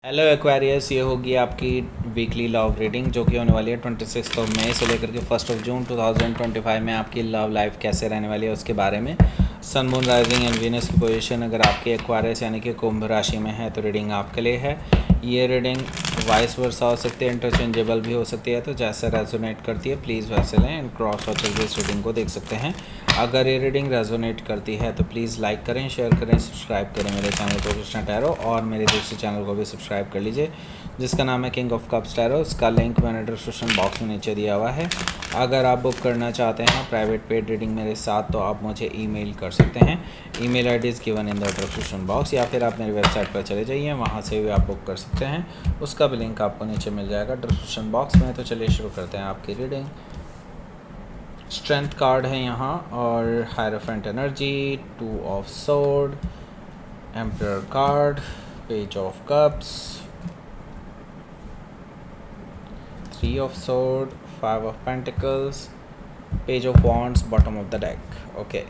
Hello Aquarius, ये होगी आपकी वीकली लव रीडिंग जो कि होने वाली है 26 मई से लेकर के 1 जून 2025 में। आपकी लव लाइफ कैसे रहने वाली है उसके बारे में। Sun moon rising and Venus की पोजीशन अगर आपके एक्वेरियस यानी कि कुंभ राशि में है तो रीडिंग आपके लिए है। ये रीडिंग वाइस वर्सा हो सकती है, इंटरचेंजेबल भी हो सकती है, तो जैसे रेजोनेट करती है प्लीज़ वैसे लें। एंड क्रॉस वॉच इस रीडिंग को देख सकते हैं। अगर ये रीडिंग रेजोनेट करती है तो प्लीज़ लाइक करें, शेयर करें, सब्सक्राइब करें मेरे चैनल को कृष्णा टैरो, और मेरे दूसरे चैनल को भी सब्सक्राइब कर लीजिए जिसका नाम है किंग ऑफ कप्स टैरो। उसका लिंक मैंने डिस्क्रिप्शन बॉक्स में नीचे दिया हुआ है। अगर आप बुक करना चाहते हैं प्राइवेट पेड रीडिंग मेरे साथ तो आप मुझे ईमेल कर सकते हैं। Email ID is given in the description box, या फिर आप मेरी वेबसाइट पर चले जाइए, वहाँ से भी आप बुक कर सकते हैं। उसका भी लिंक आपको नीचे मिल जाएगा डिस्क्रिप्शन बॉक्स में। तो चलिए शुरू करते हैं आपकी रीडिंग। स्ट्रेंथ कार्ड है यहाँ और hierophant energy, 2 of sword, emperor card, page of cups, 3 of sword, 5 of pentacles, page of wands, bottom of the deck. Okay,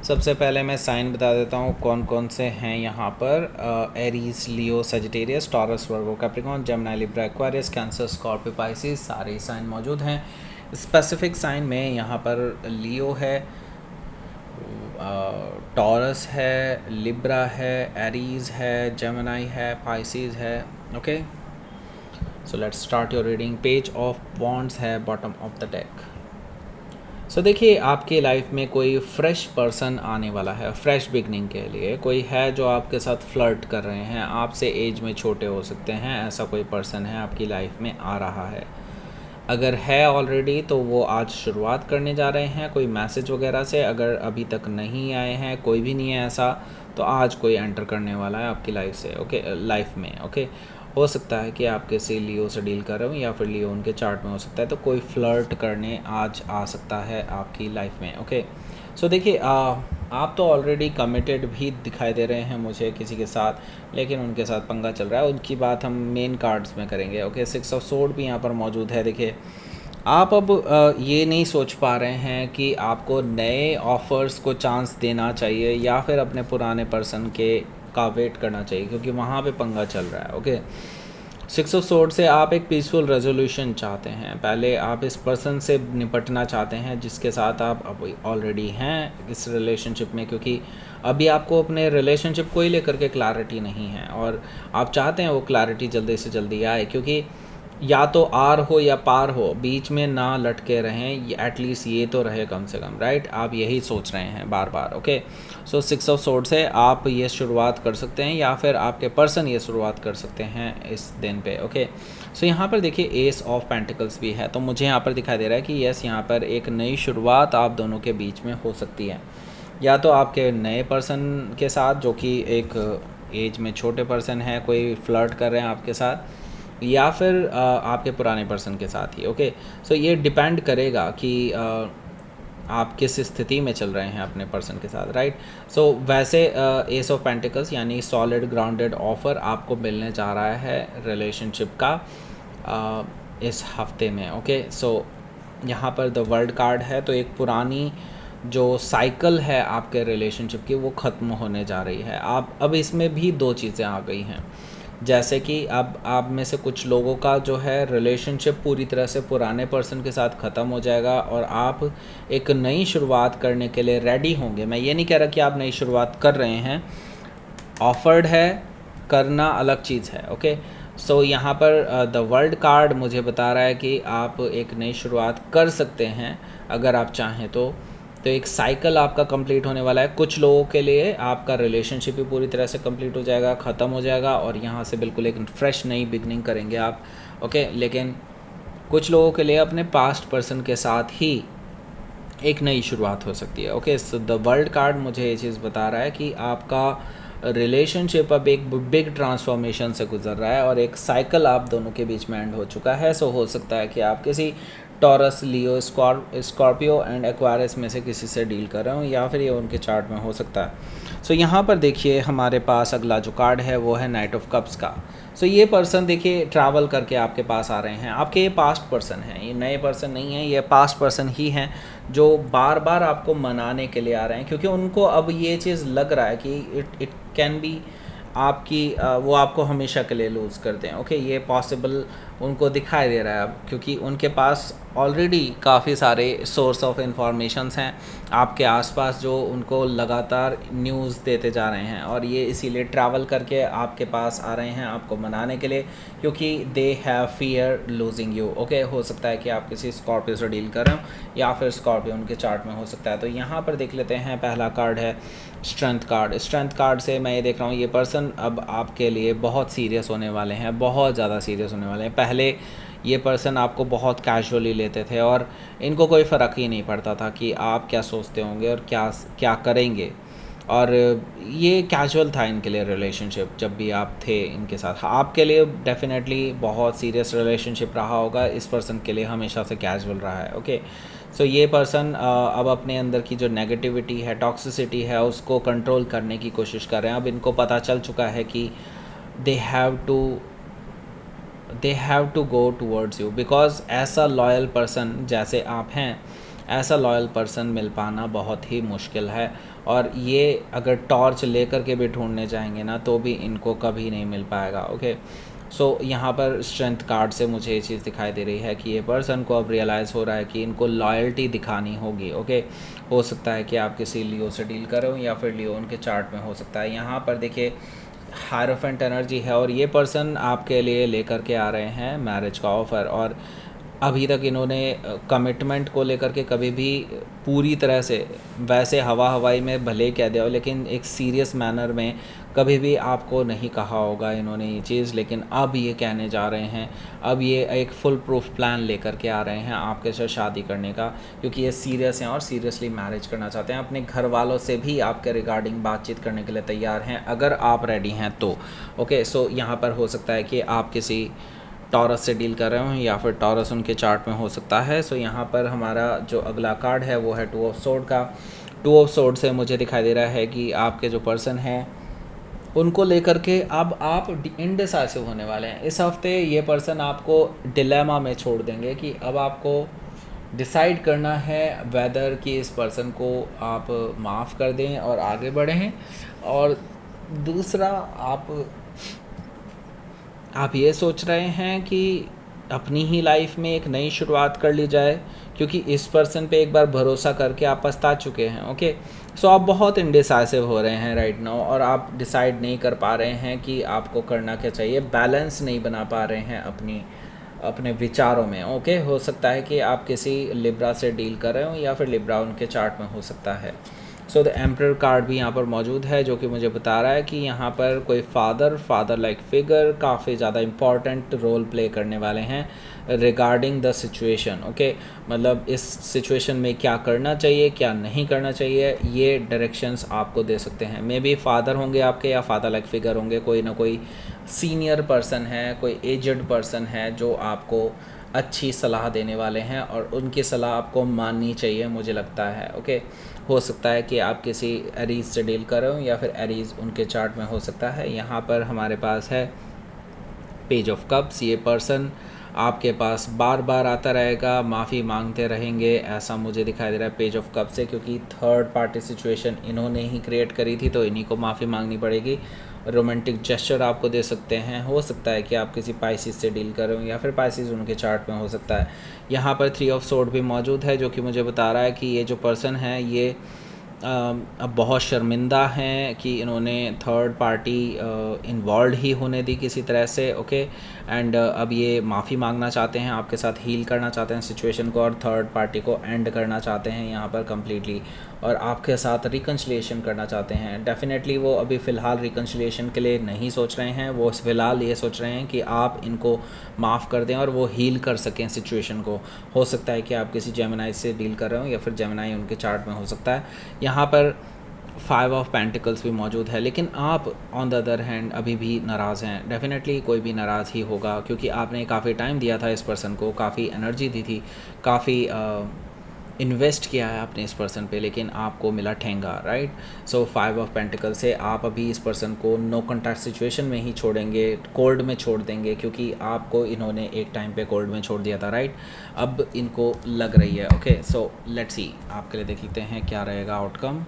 सबसे पहले मैं साइन बता देता हूँ कौन कौन से हैं यहाँ पर। Aries, Leo, Sagittarius, Taurus, Virgo, Capricorn, Gemini, Libra, Aquarius, Cancer, Scorpio, Pisces, सारे साइन मौजूद हैं। स्पेसिफिक साइन में यहाँ पर लियो है, टॉरस है, लिब्रा है, एरीज है, जेमिनी है, पाइसिस है। Okay, so let's start your reading. Page of wands है बॉटम ऑफ द डेक। सो देखिए, आपके लाइफ में कोई फ्रेश पर्सन आने वाला है, फ्रेश बिगनिंग के लिए कोई है जो आपके साथ फ्लर्ट कर रहे हैं, आपसे एज में छोटे हो सकते हैं, ऐसा कोई पर्सन है आपकी लाइफ में आ रहा है। अगर है ऑलरेडी तो वो आज शुरुआत करने जा रहे हैं कोई मैसेज वगैरह से। अगर अभी तक नहीं आए हैं, कोई भी नहीं है ऐसा, तो आज कोई एंटर करने वाला है आपकी लाइफ से। ओके, लाइफ में। ओके, हो सकता है कि आप किसी लियो से डील कर रहे हो या फिर लियो उनके चार्ट में हो सकता है, तो कोई फ्लर्ट करने आज आ सकता है आपकी लाइफ में। ओके, सो देखिए, आप तो ऑलरेडी कमिटेड भी दिखाई दे रहे हैं मुझे किसी के साथ, लेकिन उनके साथ पंगा चल रहा है, उनकी बात हम मेन कार्ड्स में करेंगे। ओके, 6 ऑफ सोर्ड भी यहाँ पर मौजूद है। देखिए, आप अब ये नहीं सोच पा रहे हैं कि आपको नए ऑफ़र्स को चांस देना चाहिए या फिर अपने पुराने पर्सन के का वेट करना चाहिए, क्योंकि वहाँ पे पंगा चल रहा है। ओके, 6 ऑफ सोर्ड से आप एक पीसफुल रेजोल्यूशन चाहते हैं। पहले आप इस पर्सन से निपटना चाहते हैं जिसके साथ आप अब ऑलरेडी हैं इस रिलेशनशिप में, क्योंकि अभी आपको अपने रिलेशनशिप को ही लेकर के क्लैरिटी नहीं है और आप चाहते हैं वो क्लैरिटी जल्दी से जल्दी आए, क्योंकि या तो आर हो या पार हो, बीच में ना लटके रहें, एटलीस्ट ये तो रहे कम से कम, राइट। आप यही सोच रहे हैं बार बार। ओके, सो 6 ऑफ सोर्ड से आप ये शुरुआत कर सकते हैं या फिर आपके पर्सन ये शुरुआत कर सकते हैं इस दिन पे। ओके, सो यहाँ पर देखिए एस ऑफ पेंटिकल्स भी है, तो मुझे यहाँ पर दिखाई दे रहा है कि यस, यहाँ पर एक नई शुरुआत आप दोनों के बीच में हो सकती है। या तो आपके नए पर्सन के साथ जो कि एक एज में छोटे पर्सन है, कोई फ्लर्ट कर रहे हैं आपके साथ, या फिर आपके पुराने पर्सन के साथ ही। ओके, सो ये डिपेंड करेगा कि आप किस स्थिति में चल रहे हैं अपने पर्सन के साथ, राइट। सो वैसे एस ऑफ पेंटिकल्स यानी सॉलिड ग्राउंडेड ऑफर आपको मिलने जा रहा है रिलेशनशिप का इस हफ्ते में। ओके, सो यहाँ पर द वर्ल्ड कार्ड है, तो एक पुरानी जो साइकिल है आपके रिलेशनशिप की वो ख़त्म होने जा रही है। आप अब इसमें भी 2 चीज़ें आ गई हैं, जैसे कि अब आप में से कुछ लोगों का जो है रिलेशनशिप पूरी तरह से पुराने पर्सन के साथ ख़त्म हो जाएगा और आप एक नई शुरुआत करने के लिए रेडी होंगे। मैं ये नहीं कह रहा कि आप नई शुरुआत कर रहे हैं, ऑफर्ड है, करना अलग चीज़ है। ओके, सो यहाँ पर द वर्ल्ड कार्ड मुझे बता रहा है कि आप एक नई शुरुआत कर सकते हैं अगर आप चाहें तो एक साइकिल आपका कंप्लीट होने वाला है। कुछ लोगों के लिए आपका रिलेशनशिप भी पूरी तरह से कंप्लीट हो जाएगा, ख़त्म हो जाएगा, और यहाँ से बिल्कुल एक फ्रेश नई बिगनिंग करेंगे आप। ओके, लेकिन कुछ लोगों के लिए अपने पास्ट पर्सन के साथ ही एक नई शुरुआत हो सकती है। Okay, so the world card मुझे ये चीज़ बता रहा है कि आपका रिलेशनशिप अब एक बिग ट्रांसफॉर्मेशन से गुजर रहा है और एक साइकिल आप दोनों के बीच में एंड हो चुका है। सो हो सकता है कि आप किसी taurus, Leo, Scorpio and Aquarius में से किसी से डील कर रहे हो, या फिर ये उनके चार्ट में हो सकता है। सो यहाँ पर देखिए हमारे पास अगला जो कार्ड है वो है नाइट ऑफ कप्स का। सो ये पर्सन देखिए ट्रैवल करके आपके पास आ रहे हैं। आपके ये पास्ट पर्सन हैं, ये नए पर्सन नहीं हैं, ये पास्ट पर्सन ही हैं जो बार बार आपको मनाने के लिए आ रहे हैं, क्योंकि उनको अब ये चीज़ लग रहा है कि इट कैन बी आपकी वो आपको हमेशा के लिए लूज़ कर दें। ओके, ये पॉसिबल उनको दिखाई दे रहा है अब, क्योंकि उनके पास ऑलरेडी काफ़ी सारे सोर्स ऑफ इंफॉर्मेशंस हैं आपके आसपास जो उनको लगातार न्यूज़ देते जा रहे हैं, और ये इसीलिए ट्रैवल करके आपके पास आ रहे हैं आपको मनाने के लिए, क्योंकि they have fear losing you. Okay, हो सकता है कि आप किसी स्कॉर्पियो से डील कर रहे हो या फिर स्कॉर्पियो उनके चार्ट में हो सकता है। तो यहाँ पर देख लेते हैं, पहला कार्ड है स्ट्रेंथ कार्ड। स्ट्रेंथ कार्ड से मैं ये देख रहा हूँ ये पर्सन अब आपके लिए बहुत सीरियस होने वाले हैं, बहुत ज़्यादा सीरियस होने वाले हैं। पहले ये पर्सन आपको बहुत कैजुअली लेते थे और इनको कोई फ़र्क ही नहीं पड़ता था कि आप क्या सोचते होंगे और क्या क्या करेंगे, और ये कैजुअल था इनके लिए रिलेशनशिप जब भी आप थे इनके साथ। आपके लिए डेफिनेटली बहुत सीरियस रिलेशनशिप रहा होगा, इस पर्सन के लिए हमेशा से कैजुअल रहा है। ओके, सो ये पर्सन अब अपने अंदर की जो नेगेटिविटी है, टॉक्सिसिटी है, उसको कंट्रोल करने की कोशिश कर रहे हैं। अब इनको पता चल चुका है कि they have to go towards you, because ऐसा लॉयल पर्सन जैसे आप हैं, ऐसा लॉयल पर्सन मिल पाना बहुत ही मुश्किल है, और ये अगर टॉर्च लेकर के भी ढूंढने जाएंगे ना तो भी इनको कभी नहीं मिल पाएगा। ओके, सो यहाँ पर स्ट्रेंथ कार्ड से मुझे ये चीज़ दिखाई दे रही है कि ये पर्सन को अब रियलाइज़ हो रहा है कि इनको लॉयल्टी दिखानी होगी। ओके, हो सकता है कि आप किसी लियो से डील कर रहे हो या फिर लियो उनके चार्ट में हो सकता है। यहाँ पर देखिए हायरोफेंट एनर्जी है, और ये पर्सन आपके लिए लेकर के आ रहे हैं मैरिज का ऑफ़र, और अभी तक इन्होंने कमिटमेंट को लेकर के कभी भी पूरी तरह से, वैसे हवा हवाई में भले ही कह दिया हो, लेकिन एक सीरियस मैनर में कभी भी आपको नहीं कहा होगा इन्होंने ये चीज़, लेकिन अब ये कहने जा रहे हैं। अब ये एक फुल प्रूफ प्लान लेकर के आ रहे हैं आपके साथ शादी करने का, क्योंकि ये सीरियस हैं और सीरियसली मैरिज करना चाहते हैं। अपने घर वालों से भी आपके रिगार्डिंग बातचीत करने के लिए तैयार हैं, अगर आप रेडी हैं तो। ओके, सो यहाँ पर हो सकता है कि आप किसी टॉरस से डील कर रहे हो या फिर टॉरस उनके चार्ट में हो सकता है। सो यहाँ पर हमारा जो अगला कार्ड है वो है 2 ऑफ सोर्ड का। 2 ऑफ सोर्ड से मुझे दिखाई दे रहा है कि आपके जो पर्सन हैं उनको लेकर के अब आप इनडिसाइसिव होने वाले हैं। इस हफ्ते ये पर्सन आपको डिलेमा में छोड़ देंगे कि अब आपको डिसाइड करना है वेदर कि इस पर्सन को आप माफ़ कर दें और आगे बढ़ें, और दूसरा आप ये सोच रहे हैं कि अपनी ही लाइफ में एक नई शुरुआत कर ली जाए, क्योंकि इस पर्सन पे एक बार भरोसा करके आप पछता चुके हैं। ओके, सो आप बहुत इनडिसाइसिव हो रहे हैं राइट नाउ, और आप डिसाइड नहीं कर पा रहे हैं कि आपको करना क्या चाहिए, बैलेंस नहीं बना पा रहे हैं अपने विचारों में। ओके, हो सकता है कि आप किसी लिब्रा से डील कर रहे हो या फिर लिब्रा उनके चार्ट में हो सकता है। सो द एम्परर कार्ड भी यहाँ पर मौजूद है, जो कि मुझे बता रहा है कि यहाँ पर कोई फादर लाइक फिगर काफ़ी ज़्यादा इम्पॉर्टेंट रोल प्ले करने वाले हैं रिगार्डिंग द सिचुएशन। ओके, मतलब इस सिचुएशन में क्या करना चाहिए, क्या नहीं करना चाहिए, ये डायरेक्शंस आपको दे सकते हैं। मे बी फादर होंगे आपके या फादर लाइक फिगर होंगे, कोई ना कोई सीनियर पर्सन है, कोई एजड पर्सन है जो आपको अच्छी सलाह देने वाले हैं, और उनकी सलाह आपको माननी चाहिए मुझे लगता है। ओके, हो सकता है कि आप किसी एरीज से डील कर रहे हो या फिर एरीज उनके चार्ट में हो सकता है। यहाँ पर हमारे पास है पेज ऑफ कप्स। ये पर्सन आपके पास बार बार आता रहेगा, माफ़ी मांगते रहेंगे, ऐसा मुझे दिखाई दे रहा है पेज ऑफ कप से, क्योंकि थर्ड पार्टी सिचुएशन इन्होंने ही क्रिएट करी थी, तो इन्हीं को माफ़ी मांगनी पड़ेगी। रोमांटिक जेस्चर आपको दे सकते हैं। हो सकता है कि आप किसी पाइसिस से डील कर रहे हो या फिर पाइसिस उनके चार्ट में हो सकता है। यहाँ पर 3 ऑफ सोर्ड भी मौजूद है, जो कि मुझे बता रहा है कि ये जो पर्सन है ये अब बहुत शर्मिंदा हैं कि इन्होंने थर्ड पार्टी इन्वॉल्व ही होने दी किसी तरह से। ओके, एंड अब ये माफ़ी मांगना चाहते हैं, आपके साथ हील करना चाहते हैं सिचुएशन को, और थर्ड पार्टी को एंड करना चाहते हैं यहाँ पर कम्प्लीटली, और आपके साथ रिकन्सिलिएशन करना चाहते हैं। डेफिनेटली वो अभी फ़िलहाल रिकन्सिलिएशन के लिए नहीं सोच रहे हैं, वो फ़िलहाल ये सोच रहे हैं कि आप इनको माफ़ कर दें और वो हील कर सकें सिचुएशन को। हो सकता है कि आप किसी जेमिनाई से डील कर रहे हो या फिर जेमिनाई उनके चार्ट में हो सकता है। यहाँ पर 5 ऑफ पेंटिकल्स भी मौजूद है, लेकिन आप ऑन द अदर हैंड अभी भी नाराज़ हैं। डेफिनेटली कोई भी नाराज़ ही होगा, क्योंकि आपने काफ़ी टाइम दिया था इस पर्सन को, काफ़ी एनर्जी दी थी, काफ़ी इन्वेस्ट किया है आपने इस पर्सन पे, लेकिन आपको मिला ठेंगा, राइट। सो 5 ऑफ पेंटिकल से आप अभी इस पर्सन को नो कॉन्टैक्ट सिचुएशन में ही छोड़ेंगे, कोल्ड में छोड़ देंगे, क्योंकि आपको इन्होंने एक टाइम पे कोल्ड में छोड़ दिया था, राइट। अब इनको लग रही है। ओके, सो लेट्स सी, आपके लिए देख लेते हैं क्या रहेगा आउटकम।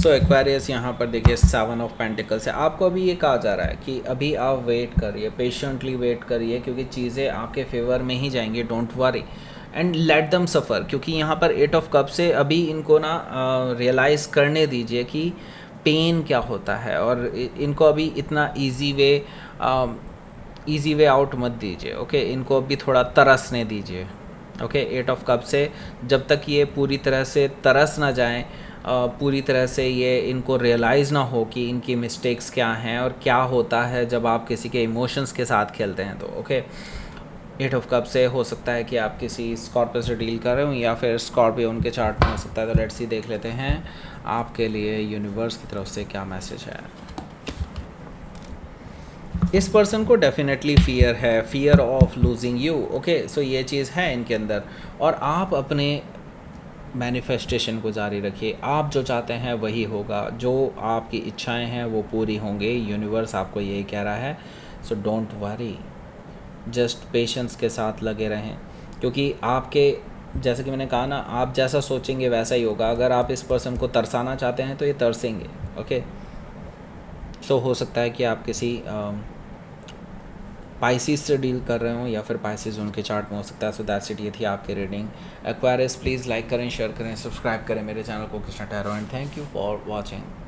सो एक्वेरियस यहाँ पर देखिए 7 ऑफ पेंटिकल्स है। आपको अभी ये कहा जा रहा है कि अभी आप वेट करिए, पेशेंटली वेट करिए, क्योंकि चीज़ें आपके फेवर में ही जाएंगी। Don't worry and let them सफ़र, क्योंकि यहाँ पर 8 ऑफ कप से अभी इनको ना रियलाइज़ करने दीजिए कि पेन क्या होता है, और इनको अभी इतना ईजी वे आउट मत दीजिए। ओके, इनको अभी थोड़ा तरसने दीजिए। ओके, 8 ऑफ कप से जब तक ये पूरी तरह से तरस ना जाएं, पूरी तरह से ये इनको रियलाइज़ ना हो कि इनकी मिस्टेक्स क्या हैं और क्या होता है जब आप किसी के इमोशंस के साथ खेलते हैं। तो ओके, 8 ऑफ कप से हो सकता है कि आप किसी स्कॉर्पियो से डील कर रहे हो, या फिर स्कॉर्पियो उनके चार्ट में हो सकता है। तो लेट्स सी, देख लेते हैं आपके लिए यूनिवर्स की तरफ से क्या मैसेज है। इस पर्सन को डेफिनेटली फियर है, fear of losing you. Okay, so ये चीज़ है इनके अंदर, और आप अपने मैनिफेस्टेशन को जारी रखिए। आप जो चाहते हैं वही होगा, जो आपकी इच्छाएं हैं वो पूरी होंगी। यूनिवर्स आपको यही कह रहा है। So don't worry, just patience के साथ लगे रहें, क्योंकि आपके, जैसे कि मैंने कहा ना, आप जैसा सोचेंगे वैसा ही होगा। अगर आप इस पर्सन को तरसाना चाहते हैं तो ये तरसेंगे। ओके, सो हो सकता है कि आप किसी पाइसिस से डील कर रहे हो, या फिर पाइसिस उनके चार्ट में हो सकता है। सो दैट्स इट, ये थी आपकी रीडिंग। एक्वेरियस प्लीज़ लाइक करें, शेयर करें, सब्सक्राइब करें मेरे चैनल को Krishna tarot, and thank you for watching.